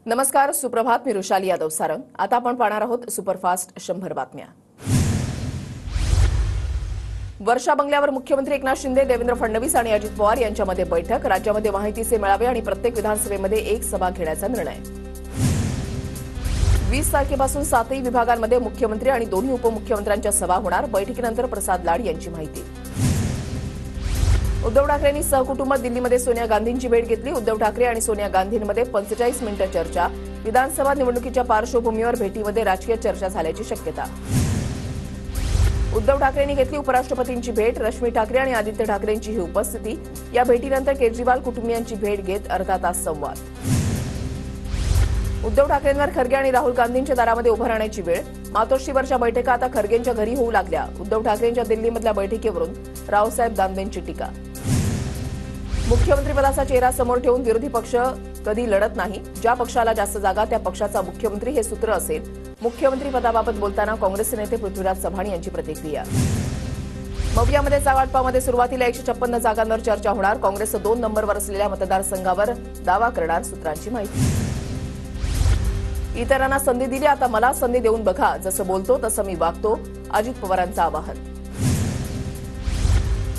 नमस्कार, सुप्रभात. मी रुशाली यादव सारंग. आता आपण पाहणार आहोत सुपरफास्ट 100 बातम्या. वर्षा बंगल्यावर मुख्यमंत्री एकनाथ शिंदे, देवेंद्र फडणवीस आणि अजित पवार यांच्यामध्ये बैठक. राज्यामध्ये माहितीचे मेळावे आणि प्रत्येक विधानसभेमध्ये एक सभा घेण्याचा निर्णय. 20 तारखेपासून 7ही विभागांमध्ये मुख्यमंत्री आणि दोन्ही उपमुख्यमंत्र्यांच्या सभा होणार. बैठकीनंतर प्रसाद लाड यांची माहिती. उद्धव ठाकरेंनी सहकुटुंब दिल्लीमध्ये सोनिया गांधींची भेट घेतली. उद्धव ठाकरे आणि सोनिया गांधींमध्ये 45 मिनिटं चर्चा. विधानसभा निवडणुकीच्या पार्श्वभूमीवर भेटीमध्ये राजकीय चर्चा झाल्याची शक्यता. उद्धव ठाकरेंनी घेतली उपराष्ट्रपतींची भेट. रश्मी ठाकरे आणि आदित्य ठाकरेंची ही उपस्थिती. या भेटीनंतर केजरीवाल कुटुंबियांची भेट घेत अर्धा तास संवाद. उद्धव ठाकरेंवर खरगे आणि राहुल गांधींच्या दारामध्ये उभं राहण्याची वेळ. मातोश्रीवरच्या बैठका आता खरगेंच्या घरी होऊ लागल्या. उद्धव ठाकरेंच्या दिल्लीमधल्या बैठकीवरून रावसाहेब दानवेंची टीका. मुख्यमंत्रीपदाचा चेहरा समोर ठेवून विरोधी पक्ष कधी लढत नाही. ज्या पक्षाला जास्त जागा त्या पक्षाचा मुख्यमंत्री हे सूत्र असेल. मुख्यमंत्रीपदाबाबत बोलताना काँग्रेसचे नेते पृथ्वीराज चव्हाण यांची प्रतिक्रिया. मवियामध्ये जागावाटपामध्ये सुरुवातीला 156 जागांवर चर्चा होणार. काँग्रेस 2 नंबरवर असलेल्या मतदारसंघावर दावा करणार. सूत्रांची माहिती. इतरांना संधी दिली, आता मला संधी देऊन बघा. जसं बोलतो तसं मी वागतो. अजित पवारांचं आवाहन.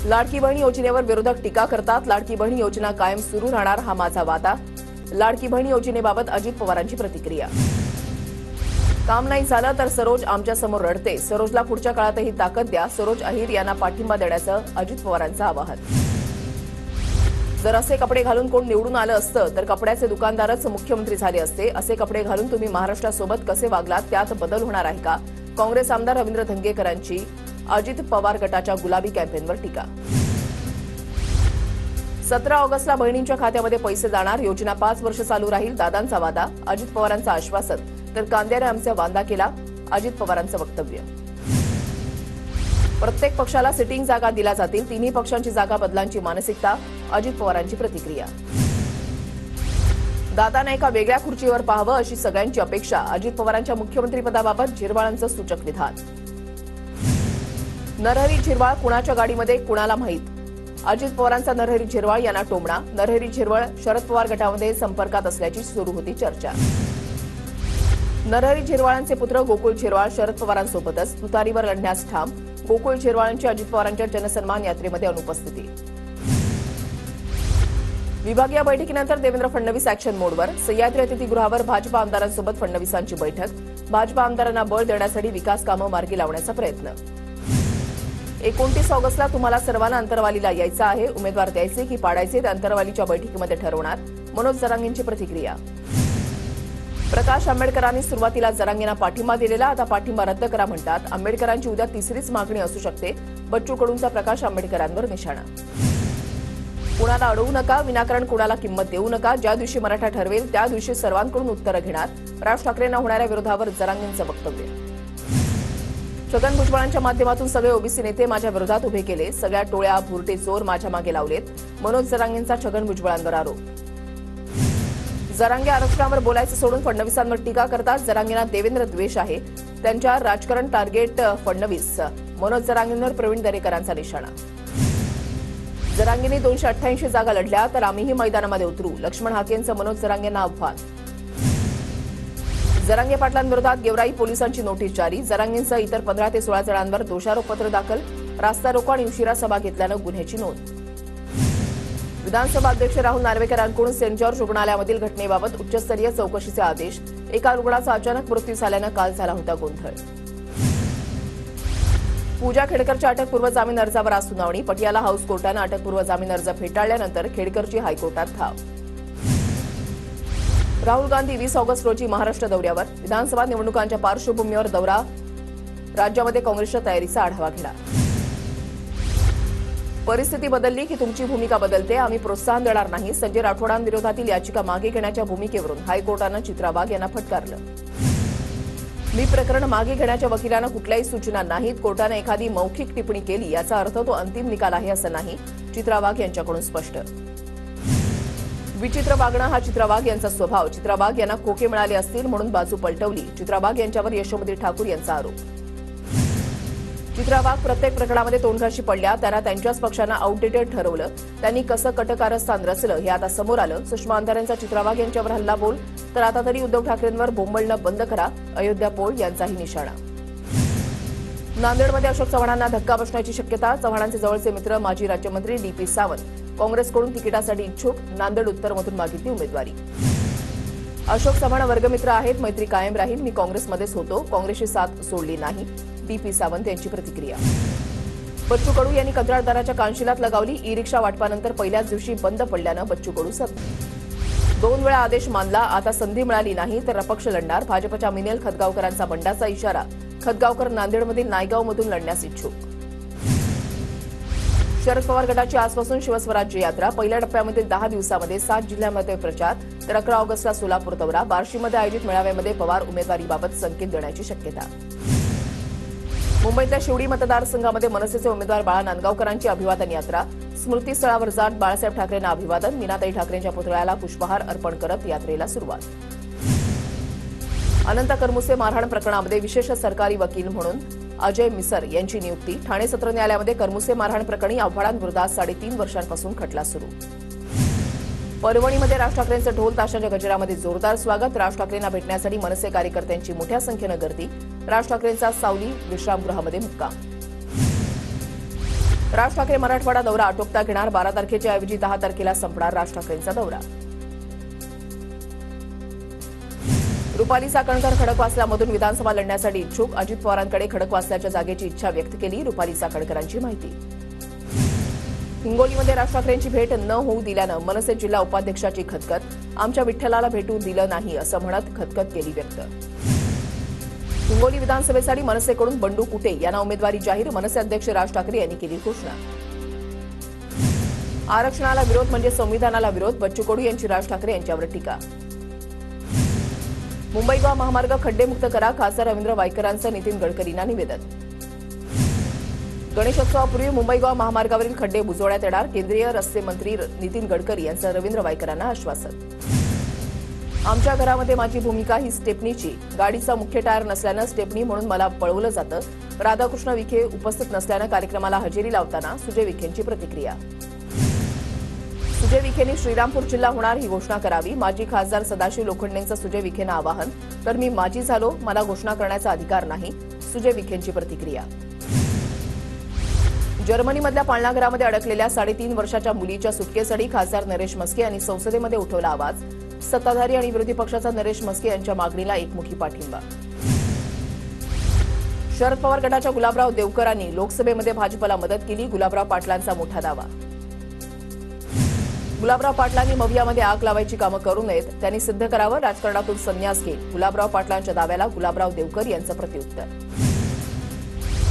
लाडकी बहीण योजनेवर विरोधक टीका करतात. लाडकी बहीण योजना कायम सुरू राहणार हा माझा वादा. लाडकी बहीण योजनेबाबत अजित पवारांची प्रतिक्रिया. काम नाही झालं तर सरोज आमच्यासमोर रडते. सरोजला पुढच्या काळातही ताकद द्या. सरोज अहिर यांना पाठिंबा देण्याचं अजित पवारांचं आवाहन. जर असे कपडे घालून कोण निवडून आलं असतं तर कपड्याचे दुकानदारच मुख्यमंत्री झाले असते. असे कपडे घालून तुम्ही महाराष्ट्रासोबत कसे वागलात, त्यात बदल होणार आहे का? काँग्रेस आमदार रवींद्र धंगेकरांची अजित पवार गटाच्या गुलाबी कॅम्पेनवर टीका. 17 ऑगस्टला बहिणींच्या खात्यामध्ये पैसे जाणार. योजना 5 वर्ष चालू राहील. दादांचा वादा. अजित पवारांचं आश्वासन. तर कांद्याने आमचा वांदा केला. अजित पवारांचं वक्तव्य. प्रत्येक पक्षाला सिटिंग जागा दिल्या जातील. तिन्ही पक्षांची जागा बदलांची मानसिकता. अजित पवारांची प्रतिक्रिया. दादाने एका वेगळ्या खुर्चीवर पाहावं अशी सगळ्यांची अपेक्षा. अजित पवारांच्या मुख्यमंत्रीपदाबाबत झिरवाळांचं सूचक विधान. नरहरी झिरवाळ कुणाच्या गाडीमध्ये कुणाला माहीत. अजित पवारांचा नरहरी झिरवाळ यांना टोमणा. नरहरी झिरवाळ शरद पवार गटामध्ये संपर्कात असल्याची सुरू होती चर्चा. नरहरी झिरवाळांचे पुत्र गोकुळ झिरवाळ शरद पवारांसोबतच तुतारीवर लढण्यास ठाम. गोकुळ झिरवाळांची अजित पवारांच्या जनसन्मान यात्रेमध्ये अनुपस्थिती. विभागीय बैठकीनंतर देवेंद्र फडणवीस ॲक्शन मोडवर. सह्याद्री अतिथीगृहावर भाजपा आमदारांसोबत फडणवीसांची बैठक. भाजपा आमदारांना बळ देण्यासाठी विकास कामं मार्गी लावण्याचा प्रयत्न. 29 ऑगस्टला तुम्हाला सर्वांना अंतरवालीला यायचं आहे. उमेदवार द्यायचे की पाडायचे ते अंतरवालीच्या बैठकीमध्ये ठरवणार. मनोज जरांगेंची प्रतिक्रिया. प्रकाश आंबेडकरांनी सुरुवातीला जरांगेंना पाठिंबा दिलेला, आता पाठिंबा रद्द करा म्हणतात. आंबेडकरांची उद्या तिसरीच मागणी असू शकते. बच्चू कडूंचा प्रकाश आंबेडकरांवर निशाणा. कुणाला अडवू नका. विनाकारण कुणाला किंमत देऊ नका. ज्या दिवशी मराठा ठरवेल त्या दिवशी सर्वांकडून उत्तरं घेणार. राज ठाकरेंना होणाऱ्या विरोधावर जरांगेंचं वक्तव्य. छगन भुजबळांच्या माध्यमातून सगळे ओबीसी नेते माझ्या विरोधात उभे केले. सगळ्या टोळ्या भुरटे चोर माझ्या मागे लावलेत. मनोज जरांगेंचा छगन भुजबळांवर आरोप. जरांगे आरक्षणावर बोलायचं सोडून फडणवीसांवर टीका करतात. जरांगेंना देवेंद्र द्वेष आहे. त्यांच्या राजकारण टार्गेट फडणवीस. मनोज जरांगेंवर प्रवीण दरेकरांचा निशाणा. जरांगेंनी 288 जागा लढल्या तर आम्हीही मैदानामध्ये उतरू. लक्ष्मण हाकेंचं मनोज जरांगेंना आव्हान. जरांगे पाटलांविरोधात गेवराई पोलिसांची नोटीस जारी. जरांगेंसह इतर 15 ते 16 जणांवर दोषारोपपत्र दाखल. रास्ता रोको आणि उशिरा सभा घेतल्यानं गुन्ह्याची नोंद. विधानसभा अध्यक्ष राहुल नार्वेकरांकडून सेंट जॉर्ज रुग्णालयामधील घटनेबाबत उच्चस्तरीय चौकशीचे आदेश. एका रुग्णाचा अचानक मृत्यू झाल्यानं काल झाला होता गोंधळ. पूजा खेडकरच्या अटकपूर्व जामीन अर्जावर आज सुनावणी. पटियाला हाऊस कोर्टानं अटकपूर्व जामीन अर्ज फेटाळल्यानंतर खेडकरची हायकोर्टात धाव. राहुल गांधी 20 ऑगस्ट रोजी महाराष्ट्र दौऱ्यावर. विधानसभा निवडणुकांच्या पार्श्वभूमीवर दौरा. राज्यामध्ये काँग्रेसच्या तयारीचा आढावा घेणार. परिस्थिती बदलली की तुमची भूमिका बदलते. आम्ही प्रोत्साहन देणार नाही. संजय राठोडांविरोधातील याचिका मागे घेण्याच्या भूमिकेवरून हायकोर्टानं चित्रा वाघ यांना फटकारलं. मी प्रकरण मागे घेण्याच्या वकिलांना कुठल्याही सूचना नाहीत. कोर्टानं एखादी मौखिक टिप्पणी केली याचा अर्थ तो अंतिम निकाल आहे असं नाही. चित्रा वाघ यांच्याकडून स्पष्ट. विचित्र वागणं हा चित्रा वाघ यांचा स्वभाव. चित्रा वाघ यांना खोके मिळाले असतील म्हणून बाजू पलटवली. चित्रा वाघ यांच्यावर यशोमती ठाकूर यांचा आरोप. चित्रा वाघ प्रत्येक प्रकरणामध्ये तोंडघाशी पडल्या, त्यांना त्यांच्याच पक्षानं आउटडेटेड ठरवलं. त्यांनी कसं कटकारस्थान रचलं हे आता समोर आलं. सुषमा अंधारेंचा चित्रा वाघ यांच्यावर हल्ला बोल, तर आता तरी उद्धव ठाकरेंवर बोंबलणं बंद करा, अयोध्या पोळ यांचाही निशाणा. नांदेडमध्ये अशोक चव्हाणांना धक्का बसण्याची शक्यता. चव्हाणांचे जवळचे मित्र माजी राज्यमंत्री डी.पी. सावंत काँग्रेसकडून तिकिटासाठी इच्छुक. नांदेड उत्तरमधून मागितली उमेदवारी. अशोक चव्हाण वर्गमित्र आहेत, मैत्री कायम राहील. मी काँग्रेसमध्येच होतो, काँग्रेसची साथ सोडली नाही. डी.पी. सावंत यांची प्रतिक्रिया. बच्चू कडू यांनी कंत्राटदाराच्या कानशिलात लगावली. ई रिक्षा वाटपानंतर पहिल्याच दिवशी बंद पडल्यानं बच्चू कडू सत्ता. 2 वेळा आदेश मानला, आता संधी मिळाली नाही तर अपक्ष लढणार. भाजपच्या मिनेल खतगावकरांचा बंडाचा इशारा. खतगावकर नांदेडमधील नायगावमधून लढण्यास इच्छुक. शरद पवार गटाची आजपासून शिवस्वराज्य यात्रा. पहिल्या टप्प्यामध्ये 10 दिवसांमध्ये 7 जिल्ह्यांमध्ये प्रचार, तर 11 ऑगस्टला सोलापूर दौरा. बार्शीमध्ये आयोजित मेळाव्यामध्ये पवार उमेदवारीबाबत संकेत देण्याची शक्यता. मुंबईतल्या शिवडी मतदारसंघामध्ये मनसेचे उमेदवार बाळा नांदगावकरांची अभिवादन यात्रा. स्मृतीस्थळावर जात बाळासाहेब ठाकरेंना अभिवादन. मीनाताई ठाकरेंच्या पुतळ्याला पुष्पहार अर्पण करत यात्रेला सुरुवात. अनंत करमुसे मारहाण प्रकरणामध्ये विशेष सरकारी वकील म्हणून अजय मिसर यांची नियुक्ती. ठाणे सत्र न्यायालयामध्ये करमुसे मारहाण प्रकरणी आव्हाडांविरोधात 3.5 वर्षांपासून खटला सुरू. परभणीमध्ये राज ठाकरेंचं ढोल ताशाच्या गजरामध्ये जोरदार स्वागत. राज ठाकरेंना भेटण्यासाठी मनसे कार्यकर्त्यांची मोठ्या संख्येनं गर्दी. राज ठाकरेंचा सावली विश्रामगृहामध्ये मुक्काम. राज ठाकरे मराठवाडा दौरा आटोपता घेणार. 12 तारखेच्या ऐवजी 10 तारखेला संपणार राज ठाकरेंचा दौरा. रुपाली चाकणकर खडकवासल्यामधून विधानसभा लढण्यासाठी इच्छुक. अजित पवारांकडे खडकवासल्याच्या जागेची इच्छा व्यक्त केली. रुपाली चाकणकरांची माहिती. हिंगोलीमध्ये राज ठाकरेंची भेट न होऊ दिल्यानं मनसे जिल्हा उपाध्यक्षाची खतखत. आमच्या विठ्ठलाला भेटू दिलं नाही असं म्हणत खतखत केली व्यक्त. हिंगोली विधानसभेसाठी मनसेकडून बंडू कुटे यांना उमेदवारी जाहीर. मनसे अध्यक्ष राज ठाकरे यांनी केली घोषणा. आरक्षणाला विरोध म्हणजे संविधानाला विरोध. बच्चू कडू यांची राज ठाकरे यांच्यावर टीका. मुंबई गोवा महामार्ग खड्डेमुक्त करा. खासदार रवींद्र वायकरांचं नितीन गडकरींना निवेदन. गणेशोत्सवापूर्वी मुंबई गोवा महामार्गावरील खड्डे बुजवण्यात येणार. केंद्रीय रस्ते मंत्री नितीन गडकरी यांचं रवींद्र वायकरांना आश्वासन. आमच्या घरामध्ये माझी भूमिका ही स्टेपनीची. गाडीचा मुख्य टायर नसल्यानं स्टेपनी म्हणून मला पळवलं जातं. राधाकृष्ण विखे उपस्थित नसल्यानं कार्यक्रमाला हजेरी लावताना सुजय विखेंची प्रतिक्रिया. सुजय विखेंनी श्रीरामपूर जिल्हा होणार ही घोषणा करावी. माजी खासदार सदाशिव लोखंडेंचं सुजय विखेंना आवाहन. तर मी माजी झालो, मला घोषणा करण्याचा अधिकार नाही. सुजय विखेंची प्रतिक्रिया. जर्मनीमधल्या पाळणाघरामध्ये अडकलेल्या 3.5 वर्षाच्या मुलीच्या सुटकेसाठी खासदार नरेश मस्के यांनी संसदेमध्ये उठवला आवाज. सत्ताधारी आणि विरोधी पक्षाचा नरेश मस्के यांच्या मागणीला एकमुखी पाठिंबा. शरद पवार गटाच्या गुलाबराव देवकरांनी लोकसभेमध्ये भाजपला मदत केली. गुलाबराव पाटलांचा मोठा दावा. गुलाबराव पाटलांनी मवियामध्ये आग लावायची कामं करू नयेत, त्यांनी सिद्ध करावं. राजकारणातून संन्यास घे. गुलाबराव पाटलांच्या दाव्याला गुलाबराव देवकर यांचं प्रत्युत्तर.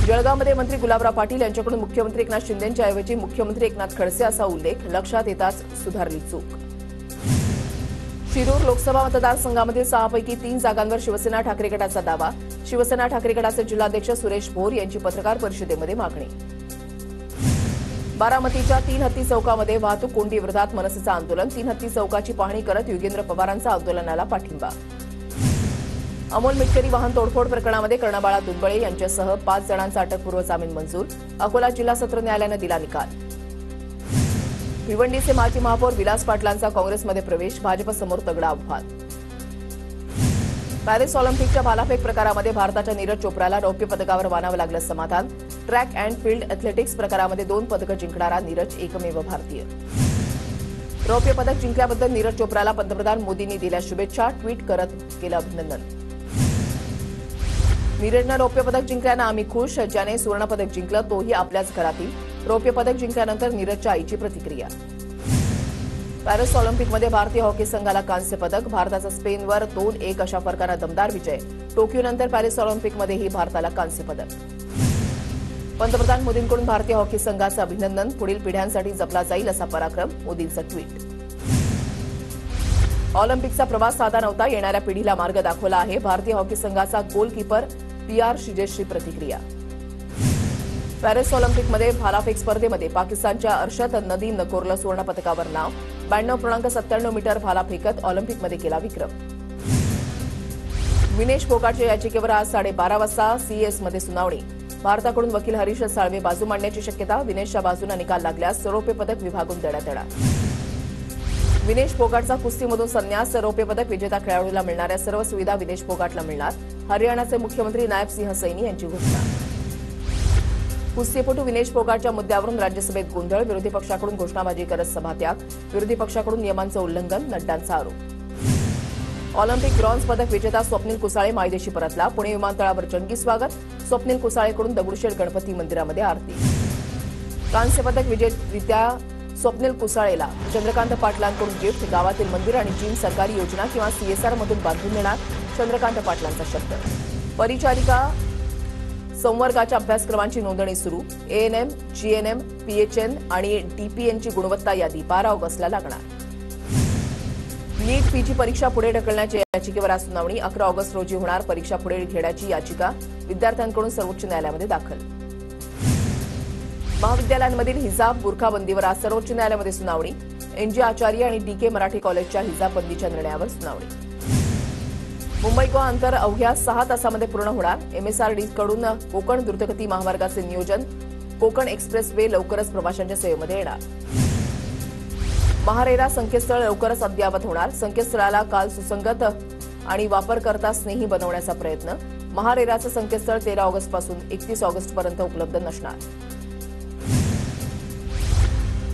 जळगावमध्ये मंत्री गुलाबराव पाटील यांच्याकडून मुख्यमंत्री एकनाथ शिंदेंच्या ऐवजी मुख्यमंत्री एकनाथ खडसे असा उल्लेख. लक्षात येताच सुधारली चूक. शिरूर लोकसभा मतदारसंघामधील 6 पैकी 3 जागांवर शिवसेना ठाकरे गटाचा दावा. शिवसेना ठाकरे गटाचे जिल्हाध्यक्ष सुरेश भोर यांची पत्रकार परिषदेमध्ये मागणी. बारामतीच्या 3 हत्ती चौकामध्ये वाहतूक कोंडीविरोधात मनसेचं आंदोलन. 3 हत्ती चौकाची पाहणी करत युगेंद्र पवारांचा आंदोलनाला पाठिंबा. अमोल मिटकरी वाहन तोडफोड प्रकरणामध्ये कर्णबाळा दुबळे यांच्यासह 5 जणांचा अटकपूर्व जामीन मंजूर. अकोला जिल्हा सत्र न्यायालयानं दिला निकाल. भिवंडीचे माजी महापौर विलास पाटलांचा काँग्रेसमध्ये प्रवेश. भाजपसमोर तगडा आव्हान. पॅरिस ऑलिम्पिकच्या भालाफेक प्रकारामध्ये भारताच्या नीरज चोप्राला रौप्य पदकावर मानावं लागलं समाधान. ट्रॅक अँड फील्ड अॅथलेटिक्स प्रकारामध्ये 2 पदकं जिंकणारा नीरज एकमेव भारतीय. रौप्य पदक जिंकल्याबद्दल नीरज चोप्राला पंतप्रधान मोदींनी दिल्या शुभेच्छा. ट्विट करत केलं अभिनंदन. नीरजनं रौप्य पदक जिंकल्यानं आम्ही खुश. ज्याने सुवर्णपदक जिंकलं तोही आपल्याच घरातील. रौप्य पदक जिंकल्यानंतर नीरजच्या आईची प्रतिक्रिया. पॅरिस ऑलिम्पिकमध्ये भारतीय हॉकी संघाला कांस्य पदक. भारताचा स्पेनवर 2-1 अशा फरकानं दमदार विजय. टोकियोनंतर पॅरिस ऑलिम्पिकमध्येही भारताला कांस्य पदक. पंतप्रधान मोदींकडून भारतीय हॉकी संघाचं अभिनंदन. पुढील पिढ्यांसाठी जपला जाईल असा पराक्रम. मोदींचं ट्विट. ऑलिम्पिकचा प्रवास साधा नव्हता, येणाऱ्या पिढीला मार्ग दाखवला आहे. भारतीय हॉकी संघाचा गोलकीपर PR शिजेशची प्रतिक्रिया. पॅरिस ऑलिम्पिकमध्ये भालाफेक स्पर्धेमध्ये पाकिस्तानच्या अर्शद नदीम नकोरला सुवर्णपदकावर नाव. 92.97 मीटर भाला फेकत ऑलिम्पिकमध्ये केला विक्रम. विनेश फोगाटच्या याचिकेवर आज 12:30 वाजता CESमध्ये सुनावणी. भारताकडून वकील हरीश साळवे बाजू मांडण्याची शक्यता. विनेशच्या बाजूने निकाल लागल्यास रौप्य पदक विभागून देण्यात येणार. विनेश फोगाटचा कुस्तीमधून संन्यास. रौप्य पदक विजेता खेळाडूला मिळणाऱ्या सर्व सुविधा विनेश फोगाटला मिळणार. हरियाणाचे मुख्यमंत्री नायब सिंह सैनी यांची घोषणा. कुस्तीपटू विनेश फोगाटच्या मुद्द्यावरून राज्यसभेत गोंधळ. विरोधी पक्षाकडून घोषणाबाजी करत सभात्याग. विरोधी पक्षाकडून नियमांचं उल्लंघन. नड्डांचा आरोप. ऑलिम्पिक ब्रॉन्झ पदक विजेता स्वप्नील कुसाळे मायदेशी परतला. पुणे विमानतळावर जंगी स्वागत. स्वप्नील कुसाळेकडून दगडूशेठ गणपती मंदिरामध्ये आरती. कांस्य पदक विजेत्या स्वप्नील कुसाळेला चंद्रकांत पाटलांकडून गिफ्ट. गावातील मंदिर आणि जिम सरकारी योजना किंवा सीएसआर मधून बांधून देणार. चंद्रकांत पाटलांचा शब्द. परिचारिका संवर्गाच्या अभ्यासक्रमांची नोंदणी सुरू. एएनएम, जीएनएम, पीएचएन आणि डीपीएनची गुणवत्ता यादी 12 ऑगस्टला लागणार. नीट पीजी परीक्षा पुढे ढकलण्याच्या याचिकेवर आज सुनावणी. 11 ऑगस्ट रोजी होणार परीक्षा पुढे घेण्याची याचिका विद्यार्थ्यांकडून सर्वोच्च न्यायालयामध्ये दाखल. महाविद्यालयांमधील हिजाब बुरखाबंदीवर आज सर्वोच्च न्यायालयामध्ये सुनावणी. एनजी आचार्य आणि डीके मराठी कॉलेजच्या हिजाब बंदीच्या निर्णयावर सुनावणी. मुंबई गोवा अंतर अवघ्या 6 तासामध्ये पूर्ण होणार. एमएसआरडीकडून कोकण द्रुतगती महामार्गाचे नियोजन. कोकण एक्सप्रेस वे लवकरच प्रवाशांच्या सेवेमध्ये येणार. महारेरा संकेतस्थळ लवकरच अद्ययावत होणार. संकेतस्थळाला काल सुसंगत आणि वापरकर्ता स्नेही बनवण्याचा प्रयत्न. महारेराचं संकेतस्थळ 13 ऑगस्टपासून 31 ऑगस्टपर्यंत उपलब्ध नसणार.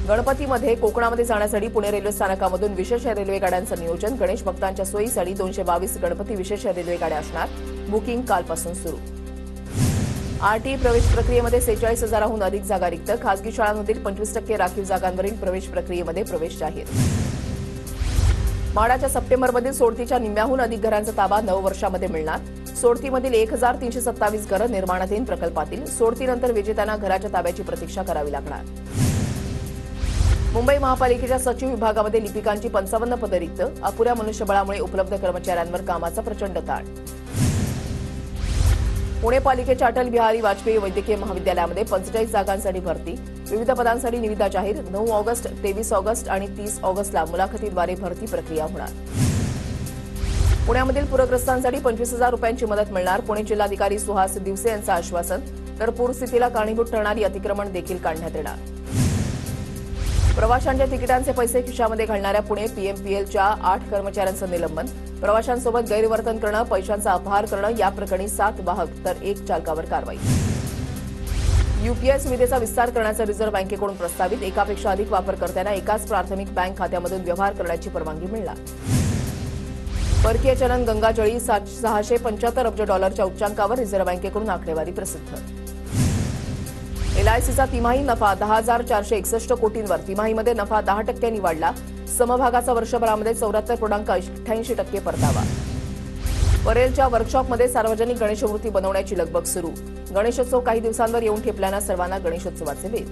गणपतीमध्ये कोकणामध्ये जाण्यासाठी पुणे रेल्वे स्थानकामधून विशेष रेल्वे गाड्यांचं नियोजन. गणेश भक्तांच्या सोयीसाठी 222 गणपती विशेष रेल्वे गाड्या असणार. बुकिंग कालपासून सुरू. आरटीई प्रवेश प्रक्रियेमध्ये 46,000हून अधिक जागा रिक्त. खासगी शाळांमधील 25% राखीव जागांवरील प्रवेश प्रक्रियेमध्ये प्रवेश जाहीर. माढाच्या सप्टेंबरमधील सोडतीच्या निम्म्याहून अधिक घरांचा ताबा 9 वर्षामध्ये मिळणार. सोडतीमधील 1327 घरं निर्माणाधीन प्रकल्पातील. सोडतीनंतर विजेत्यांना घराच्या ताब्याची प्रतीक्षा करावी लागणार. मुंबई महापालिकेच्या सचिव विभागामध्ये लिपिकांची 55 पदं रिक्त. अपुऱ्या मनुष्यबळामुळे उपलब्ध कर्मचाऱ्यांवर कामाचा प्रचंड ताण. पुणे पालिकेच्या अटल बिहारी वाजपेयी वैद्यकीय महाविद्यालयामध्ये 45 जागांसाठी भरती. विविध पदांसाठी निविदा जाहीर. 9 ऑगस्ट, 23 ऑगस्ट आणि 30 ऑगस्टला मुलाखतीद्वारे भरती प्रक्रिया होणार. पुण्यामधील पूरग्रस्तांसाठी 25,000 रुपयांची मदत मिळणार. पुणे जिल्हाधिकारी सुहास दिवसे यांचं आश्वासन. तर पूरस्थितीला कारणीभूत ठरणारी अतिक्रमण देखील काढण्यात येणार. प्रवाशांच्या तिकिटांचे पैसे खिशामध्ये घालणाऱ्या पुणे पीएमपीएलच्या 8 कर्मचाऱ्यांचं निलंबन. प्रवाशांसोबत गैरवर्तन करणं, पैशांचा अपहार करणं या प्रकरणी 7 वाहक तर 1 चालकावर कारवाई. यूपीआय सुविधेचा विस्तार करण्याचा रिझर्व्ह बँकेकडून प्रस्तावित. एकापेक्षा अधिक वापरकर्त्यांना एकाच प्राथमिक बँक खात्यामधून व्यवहार करण्याची परवानगी मिळणार. परकीय चलन गंगाजळी. $675 अब्ज उच्चांकावर. रिझर्व्ह बँकेकडून आकडेवारी प्रसिद्ध. एलआयसीचा तिमाही नफा 10,461 कोटींवर. तिमाहीमध्ये नफा 10% वाढला. समभागाचा वर्षभरामध्ये 74.88% परतावा. परेलच्या वर्कशॉपमध्ये सार्वजनिक गणेशमूर्ती बनवण्याची लगबग सुरू. गणेशोत्सव काही दिवसांवर येऊन ठेपल्यानं सर्वांना गणेशोत्सवाचे वेध.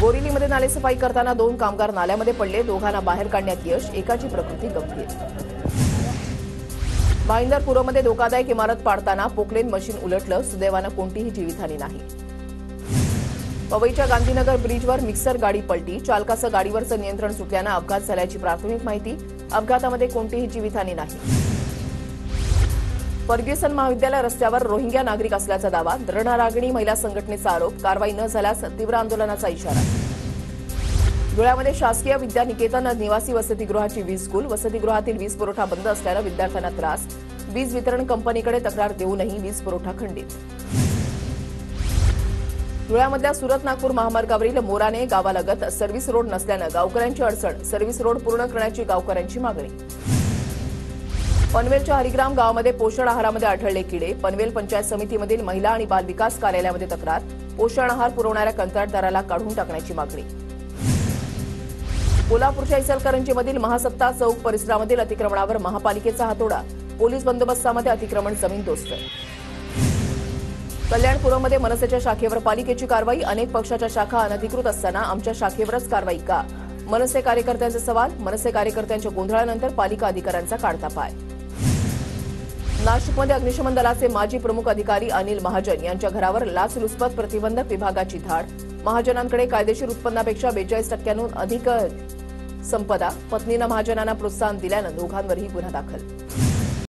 बोरिवलीमध्ये नालेसफाई करताना 2 कामगार नाल्यामध्ये पडले. दोघांना बाहेर काढण्यात यश. एकाची प्रकृती गंभीर. भाईंदरपुरमध्ये धोकादायक इमारत पाडताना पोकलेन मशीन उलटलं. सुदैवानं कोणतीही जीवितहानी नाही. पवईच्या गांधीनगर ब्रिजवर मिक्सर गाडी पलटी. चालकाचं गाडीवरचं नियंत्रण सुटल्यानं अपघात झाल्याची प्राथमिक माहिती. अपघातामध्ये कोणतीही जीवितहानी नाही. फर्ग्युसन महाविद्यालय रस्त्यावर रोहिंग्या नागरिक असल्याचा दावा. रणरागिणी महिला संघटनेचा आरोप. कारवाई न झाल्यास तीव्र आंदोलनाचा इशारा. धुळ्यामध्ये शासकीय विद्यानिकेतन निवासी वसतिगृहाची वीज गुल. वसतिगृहातील वीज पुरवठा बंद असल्यानं विद्यार्थ्यांना त्रास. वीज वितरण कंपनीकडे तक्रार देऊनही वीज पुरवठा खंडित. धुळ्यामधल्या सुरत नागपूर महामार्गावरील मोराणे गावालगत सर्व्हिस रोड नसल्यानं गावकऱ्यांची अडचण. सर्व्हिस रोड पूर्ण करण्याची गावकऱ्यांची मागणी. पनवेलच्या हरिग्राम गावामध्ये पोषण आहारामध्ये आढळले किडे. पनवेल पंचायत समितीमधील महिला आणि बाल विकास कार्यालयामध्ये तक्रार. पोषण आहार पुरवणाऱ्या कंत्राटदाराला काढून टाकण्याची मागणी. कोल्हापूरच्या इचलकरंजीमधील महासत्ता चौक परिसरामधील अतिक्रमणावर महापालिकेचा हातोडा. पोलीस बंदोबस्तामध्ये अतिक्रमण जमीनदोस्त. कल्याणपुरमध्ये मनसेच्या शाखेवर पालिकेची कारवाई. अनेक पक्षाच्या शाखा अनधिकृत असताना आमच्या शाखेवरच कारवाई का? मनसे कार्यकर्त्यांचे सवाल. मनसे कार्यकर्त्यांच्या गोंधळानंतर पालिका अधिकाऱ्यांचा काढता पाय. नाशिकमध्ये अग्निशमन दलाचे माजी प्रमुख अधिकारी अनिल महाजन यांच्या घरावर लाचलुचपत प्रतिबंधक विभागाची धाड. महाजनांकडे कायदेशीर उत्पन्नापेक्षा 42% अधिक संपदा. पत्नीनं महाजनांना प्रोत्साहन दिल्यानं दोघांवरही गुन्हा दाखल.